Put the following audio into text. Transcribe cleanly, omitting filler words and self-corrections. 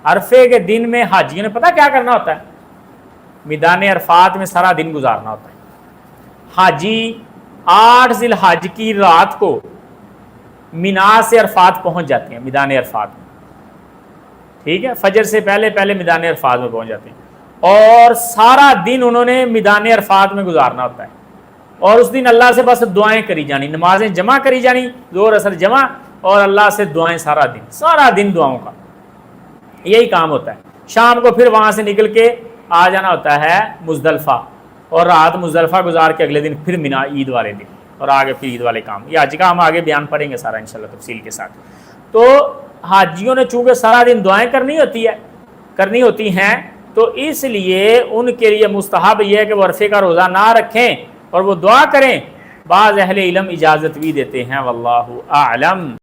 عرفے کے دن میں حاجیوں نے پتہ کیا کرنا ہوتا ہے؟ میدان عرفات میں سارا دن گزارنا ہوتا ہے۔ حاجی 8 ذی الحج کی رات کو مینا سے عرفات پہنچ جاتے ہیں، میدان عرفات میں، ٹھیک ہے، فجر سے پہلے پہلے میدان عرفات میں پہنچ جاتے ہیں، اور سارا دن انہوں نے میدان عرفات میں گزارنا ہوتا ہے، اور اس دن اللہ سے بس دعائیں کری جانی، نمازیں جمع کری جانی، ظہر اثر جمع، اور اللہ سے دعائیں سارا دن دعاؤں کا یہی کام ہوتا ہے۔ شام کو پھر وہاں سے نکل کے آ جانا ہوتا ہے مزدلفہ، اور رات مزدلفہ گزار کے اگلے دن پھر مینا عید والے دن، اور آگے پھر عید والے کام، یہ حج کا ہم آگے بیان پڑھیں گے سارا انشاءاللہ تفصیل کے ساتھ۔ تو حاجیوں نے چونکہ سارا دن دعائیں کرنی ہوتی ہیں، تو اس لیے ان کے لیے مستحب یہ ہے کہ وہ عرفے کا روزہ نہ رکھیں اور وہ دعا کریں۔ بعض اہل علم اجازت بھی دیتے ہیں، واللہ اعلم۔